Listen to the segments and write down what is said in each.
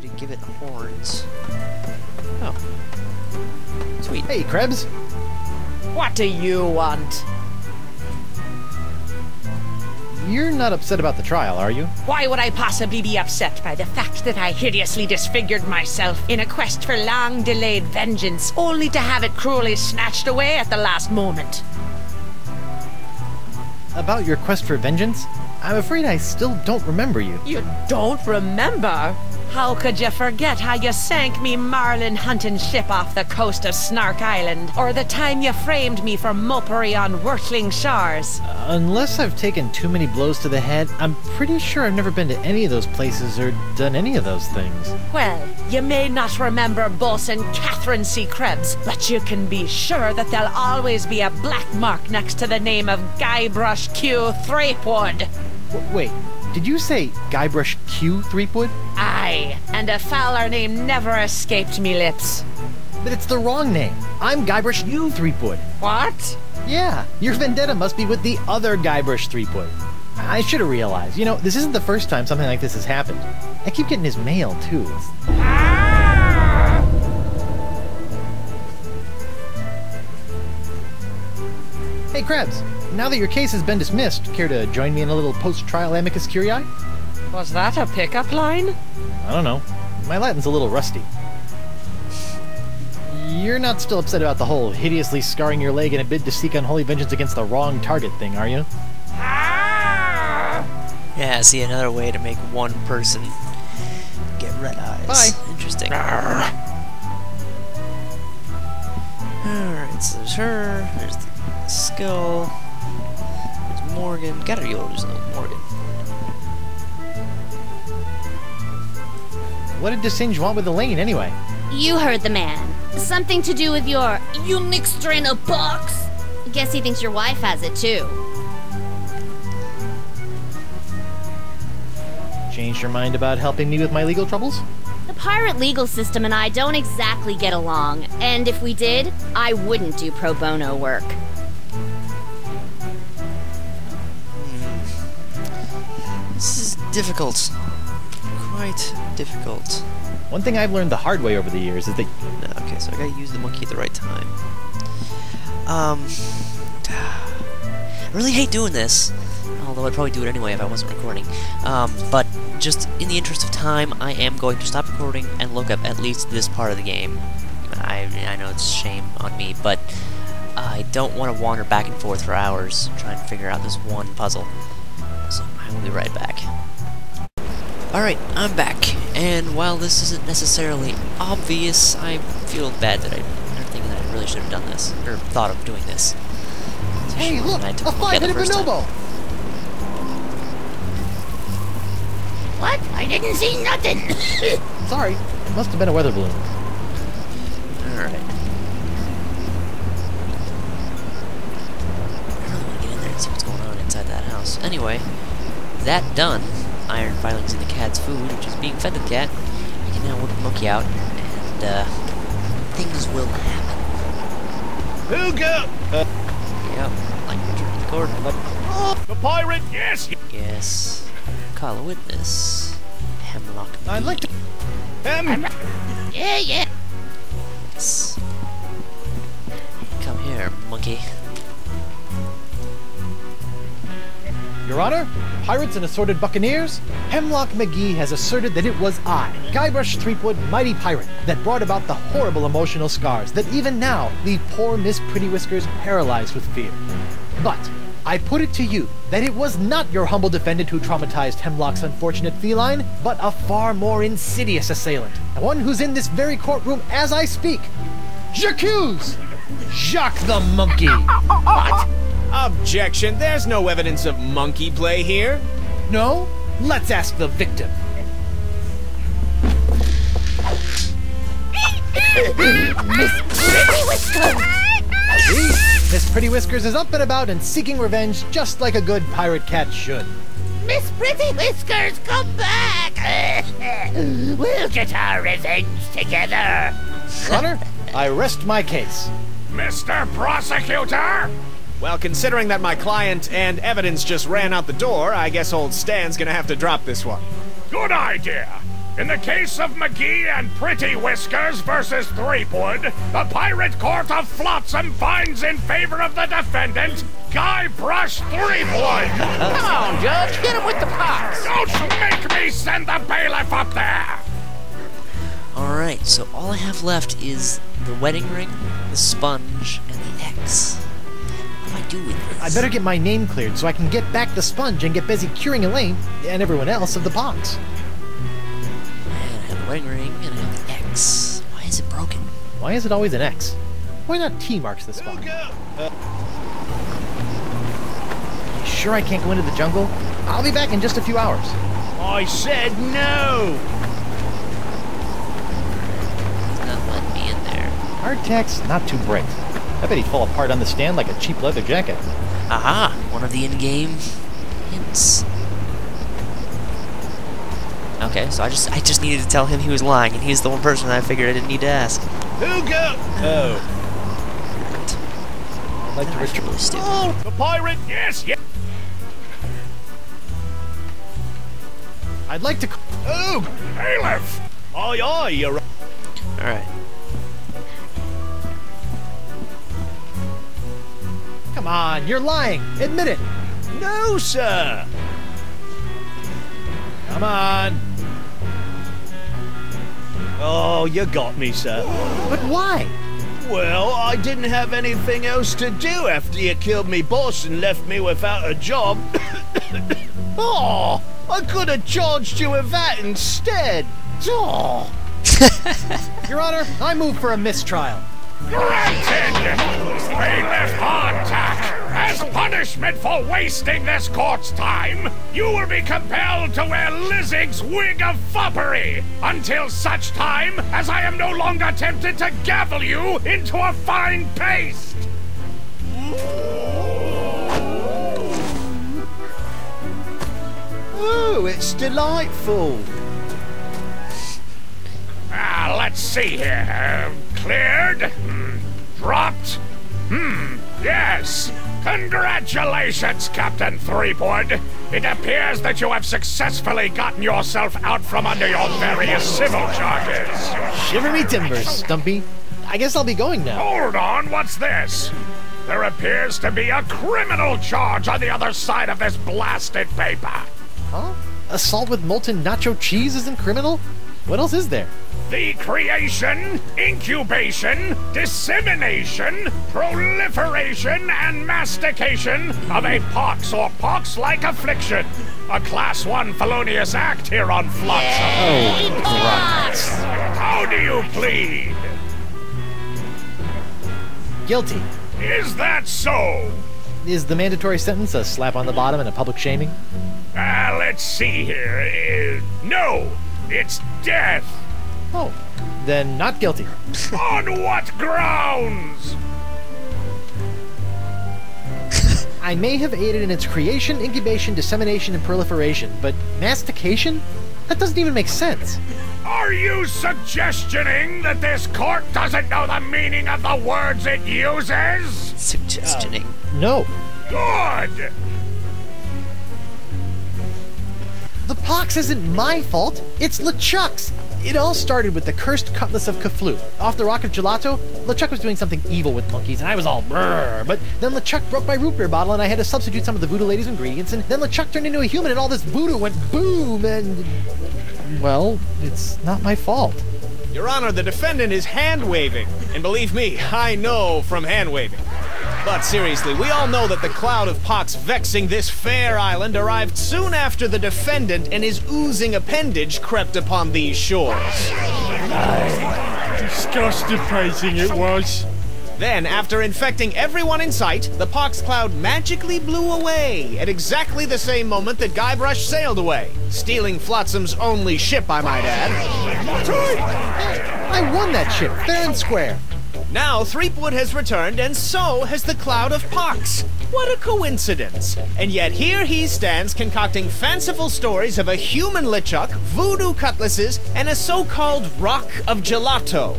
to give it horns. Oh. Sweet. Hey, Krebs. What do you want? You're not upset about the trial, are you? Why would I possibly be upset by the fact that I hideously disfigured myself in a quest for long-delayed vengeance, only to have it cruelly snatched away at the last moment? About your quest for vengeance? I'm afraid I still don't remember you. You don't remember? How could you forget how you sank me marlin hunting ship off the coast of Snark Island, or the time you framed me for mopery on Wurtling Shores? Unless I've taken too many blows to the head, I'm pretty sure I've never been to any of those places or done any of those things. Well, you may not remember Bosun Catherine C. Krebs, but you can be sure that there'll always be a black mark next to the name of Guybrush Q. Threepwood. Wait, did you say Guybrush Q. Threepwood? Aye, and a fouler name never escaped me lips. But it's the wrong name. I'm Guybrush U. Threepwood. What? Yeah, your vendetta must be with the other Guybrush Threepwood. I should have realized. You know, this isn't the first time something like this has happened. I keep getting his mail, too. Hey, Krebs. Now that your case has been dismissed, care to join me in a little post-trial amicus curiae? Was that a pickup line? I don't know. My Latin's a little rusty. You're not still upset about the whole hideously scarring your leg in a bid to seek unholy vengeance against the wrong target thing, are you? Yeah, see, another way to make one person get red eyes. Bye. Interesting. Alright, so there's her, there's the skull, there's Morgan. Gotta be able to do Morgan. What did DeSinge want with Elaine, anyway? You heard the man. Something to do with your unique strain of box. Guess he thinks your wife has it, too. Changed your mind about helping me with my legal troubles? The pirate legal system and I don't exactly get along, and if we did, I wouldn't do pro bono work. This is difficult. Quite difficult. One thing I've learned the hard way over the years is that... Okay, so I gotta use the monkey at the right time. I really hate doing this. Although I'd probably do it anyway if I wasn't recording. But just in the interest of time, I am going to stop recording and look up at least this part of the game. I know it's a shame on me, but I don't want to wander back and forth for hours trying to figure out this one puzzle. So I will be right back. Alright, I'm back, and while this isn't necessarily obvious, I feel bad that I'm thinking that I really should have done this, or thought of doing this. Hey, look! A 5-hit bonobo! What? I didn't see nothing! Sorry, it must have been a weather balloon. Alright. I really want to get in there and see what's going on inside that house. Anyway, that done, iron filings in the cat's food, which is being fed to the cat. You can now work the monkey out, and, things will happen. Who go? Yep, like turn the cord. The pirate, yes! Yes. Call a witness. Hemlock. I'd like to... Yeah. Yes. Come here, monkey. Your Honor, pirates and assorted buccaneers, Hemlock McGee has asserted that it was I, Guybrush Threepwood, mighty pirate, that brought about the horrible emotional scars that even now leave poor Miss Pretty Whiskers paralyzed with fear. But I put it to you that it was not your humble defendant who traumatized Hemlock's unfortunate feline, but a far more insidious assailant, one who's in this very courtroom as I speak. J'accuse Jacques the Monkey! What? Objection, there's no evidence of monkey play here. No? Let's ask the victim. Miss Pretty Whiskers! See? Miss Pretty Whiskers is up and about and seeking revenge just like a good pirate cat should. Miss Pretty Whiskers, come back! We'll get our revenge together! Your Honor, I rest my case. Mr. Prosecutor! Well, considering that my client and evidence just ran out the door, I guess old Stan's gonna have to drop this one. Good idea! In the case of McGee and Pretty Whiskers versus Threepwood, the Pirate Court of Flotsam finds in favor of the defendant, Guybrush Threepwood. Come on, Judge, hit him with the pox. Don't make me send the bailiff up there. Alright, so all I have left is the wedding ring, the sponge, and the X. What do I do with this? I better get my name cleared so I can get back the sponge and get busy curing Elaine and everyone else of the pox. And I have the wedding ring, and I have the X. Why is it broken? Why is it always an X? Why not T marks the spot? You sure I can't go into the jungle? I'll be back in just a few hours. I said no. Not letting me in there. Hardtack's not too bright. I bet he'd fall apart on the stand like a cheap leather jacket. Aha! One of the in-game hints. Okay, so I just needed to tell him he was lying, and he's the one person that I figured I didn't need to ask. Who go? Oh. I'd like to That's really stupid. Oh, the pirate. Yes, yes. I'd like to. Oh, bailiff. Aye, aye, you're. Alright. Come on, you're lying. Admit it. No, sir. Come on. Oh, you got me, sir. But why? Well, I didn't have anything else to do after you killed me boss and left me without a job. Oh, I could have charged you with that instead. Oh. Your Honor, I move for a mistrial. Granted! Bailiff Hardtack, as punishment for wasting this court's time, you will be compelled to wear Lizzig's wig of foppery until such time as I am no longer tempted to gavel you into a fine paste! Ooh, it's delightful. Let's see here. Cleared? Dropped? Yes. Congratulations, Captain Threepwood. It appears that you have successfully gotten yourself out from under your various civil charges. Shiver me timbers, Stumpy. I guess I'll be going now. Hold on, what's this? There appears to be a criminal charge on the other side of this blasted paper. Huh? Assault with molten nacho cheese isn't criminal? What else is there? The creation, incubation, dissemination, proliferation, and mastication of a pox or pox-like affliction. A Class 1 felonious act here on Flotsam. Oh, Christ. How do you plead? Guilty. Is that so? Is the mandatory sentence a slap on the bottom and a public shaming? Let's see here. No, it's death. Oh, then not guilty. On what grounds? I may have aided in its creation, incubation, dissemination, and proliferation, but mastication? That doesn't even make sense. Are you suggestioning that this court doesn't know the meaning of the words it uses? Suggestioning. No. Good! The pox isn't my fault. It's LeChuck's. It all started with the cursed cutlass of Kaflu. Off the rock of Gelato, LeChuck was doing something evil with monkeys, and I was all brrr. But then LeChuck broke my root beer bottle, and I had to substitute some of the voodoo lady's ingredients, and then LeChuck turned into a human, and all this voodoo went boom, and... well, it's not my fault. Your Honor, the defendant is hand-waving. And believe me, I know from hand-waving. But seriously, we all know that the cloud of pox vexing this fair island arrived soon after the defendant and his oozing appendage crept upon these shores. Disgusting it was. Then, after infecting everyone in sight, the pox cloud magically blew away at exactly the same moment that Guybrush sailed away, stealing Flotsam's only ship, I might add. I won that ship, fair and square. Now Threepwood has returned, and so has the cloud of pox. What a coincidence! And yet here he stands concocting fanciful stories of a human LeChuck, voodoo cutlasses, and a so-called rock of gelato.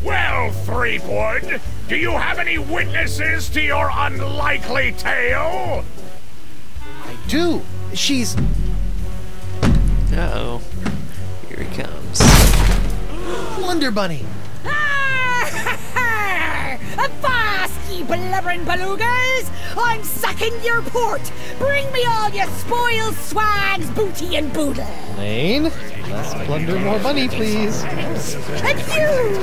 Well, Threepwood, do you have any witnesses to your unlikely tale? I do. She's... Uh-oh. Here he comes. Plunder Bunny! Avast, ye blubbering belugas! I'm sacking your port! Bring me all your spoils, swags, booty, and boodle! Lane, less plunder, more bunny, please. And you,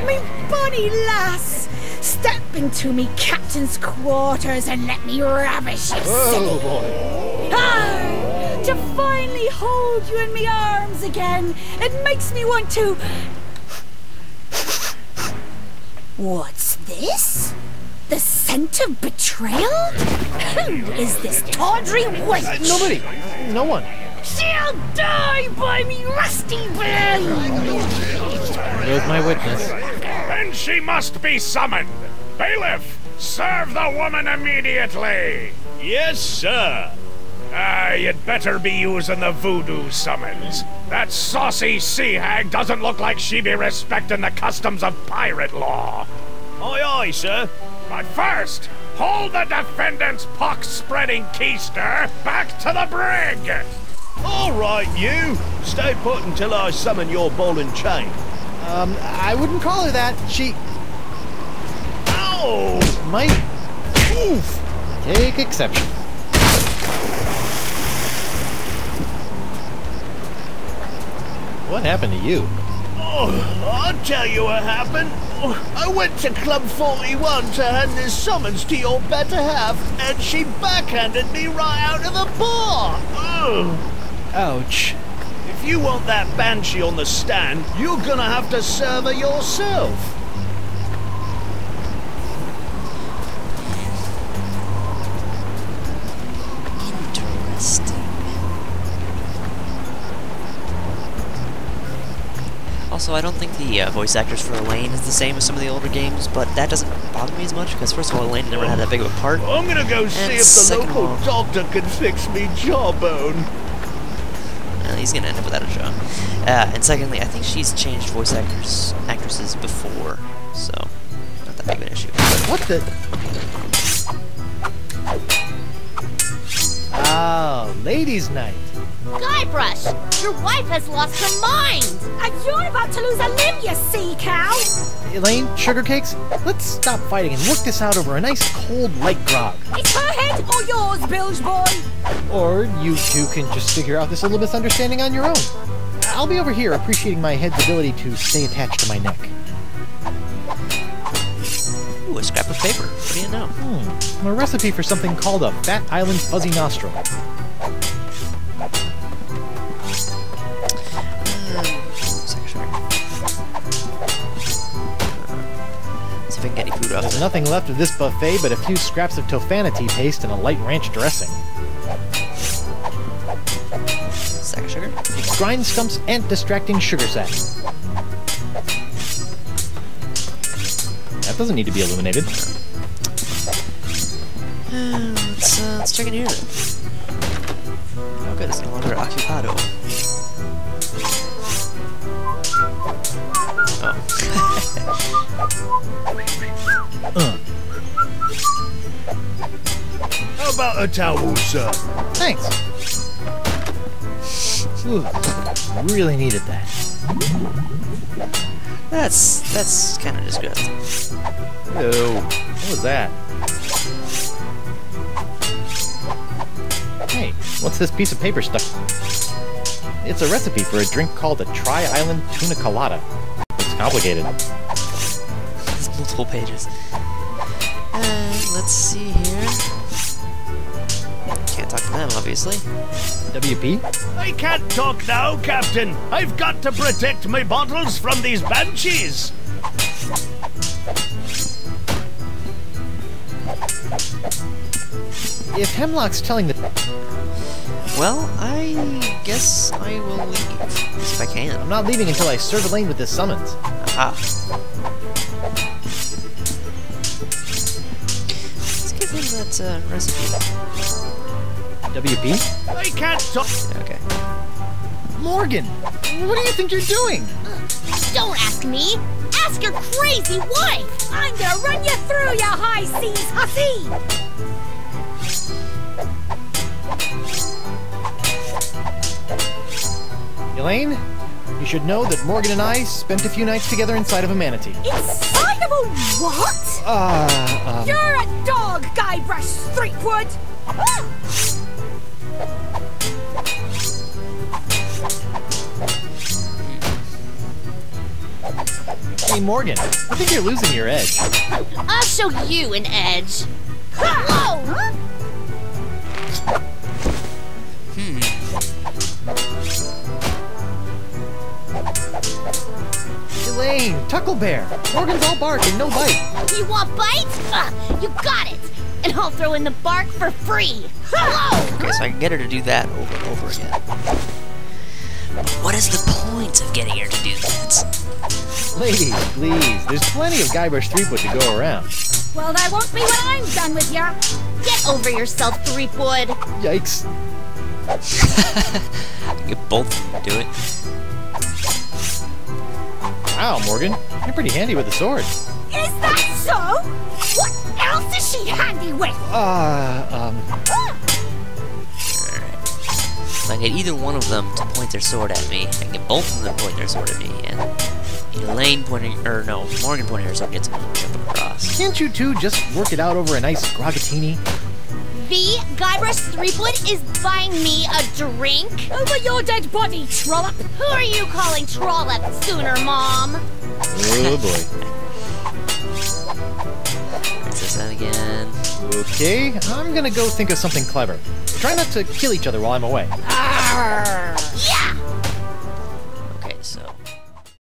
me bonny lass, step into me captain's quarters and let me ravish your Oh, city. boy. Ah, to finally hold you in me arms again, it makes me want to... What's this? The scent of betrayal? Who is this tawdry wench? Nobody. No one. She'll die by me rusty blade! There's my witness. Then she must be summoned. Bailiff, serve the woman immediately. Yes, sir. You'd better be using the voodoo summons. That saucy sea hag doesn't look like she be respecting the customs of pirate law. Aye, aye, sir. But first, hold the defendant's pox-spreading keister back to the brig! All right, you. Stay put until I summon your ball and chain. I wouldn't call her that. She Ow! might... Oof. Take exception. What happened to you? Oh, I'll tell you what happened. I went to Club 41 to hand this summons to your better half, and she backhanded me right out of the bar. Ugh. Ouch. If you want that banshee on the stand, you're gonna have to serve her yourself. Interesting. Also, I don't think the voice actors for Elaine is the same as some of the older games, but that doesn't bother me as much, because first of all, Elaine never had that big of a part. I'm gonna go see if the second of local all- doctor can fix me jawbone. He's gonna end up without a job. And secondly, I think she's changed voice actresses before, so not that big of an issue. What the... Oh, ladies' night. Guybrush, your wife has lost her mind! And you're about to lose a limb, you sea cow! Elaine, sugar cakes, let's stop fighting and work this out over a nice cold light grog. It's her head or yours, bilge boy! Or you two can just figure out this little misunderstanding on your own. I'll be over here appreciating my head's ability to stay attached to my neck. Ooh, a scrap of paper. What do you know? A recipe for something called a Fat Island Fuzzy Nostril. See if I can get any food off There's it. nothing left of this buffet but a few scraps of tofanity paste and a light ranch dressing. Sack of sugar? Grind stumps and distracting sugar sack. That doesn't need to be illuminated. Let's check in here then. Oh good, it's no longer occupado. Oh. How about a towel, sir? Thanks. Ooh, really needed that. That's kind of disgusting. Ew. What was that? Hey, what's this piece of paper stuck? It's a recipe for a drink called a Tri-Island Tuna Colada. It's complicated. There's multiple pages. Let's see here. Can't talk to them, obviously. WP? I can't talk now, Captain. I've got to protect my bottles from these banshees. If Hemlock's telling the... Well, I guess I will leave. At least if I can. I'm not leaving until I serve Elaine with this summons. Aha. Let's give him that recipe. WP? I can't talk. Okay. Morgan! What do you think you're doing? Don't ask me! Ask your crazy wife! I'm gonna run you through, you high seas hussy! Elaine? You should know that Morgan and I spent a few nights together inside of a manatee. Inside of a what? You're a dog, Guybrush Threepwood! Hey, Morgan, I think you're losing your edge. I'll show you an edge. Whoa! Elaine, Tucklebear, Morgan's all bark and no bite. You want bites? You got it! And I'll throw in the bark for free! Whoa! Okay, so I can get her to do that over and over again. But what is the point of getting her to do that? Ladies, please, there's plenty of Guybrush Threepwood to go around. Well, that won't be when I'm done with ya. Get over yourself, Threepwood. Yikes. Get both of them to do it. Wow, Morgan, you're pretty handy with a sword. Is that so? What else is she handy with? So I get either one of them to point their sword at me, I can get both of them to point their sword at me, and Elaine pointing, or no, Morgan pointing her sword gets me to jump across. Can't you two just work it out over a nice groggatini? The Guybrush Threepwood is buying me a drink? Over your dead body, trollop! Who are you calling trollop, Sooner Mom? Oh boy. Where's this then again? Okay, I'm gonna go think of something clever. Try not to kill each other while I'm away. Arr.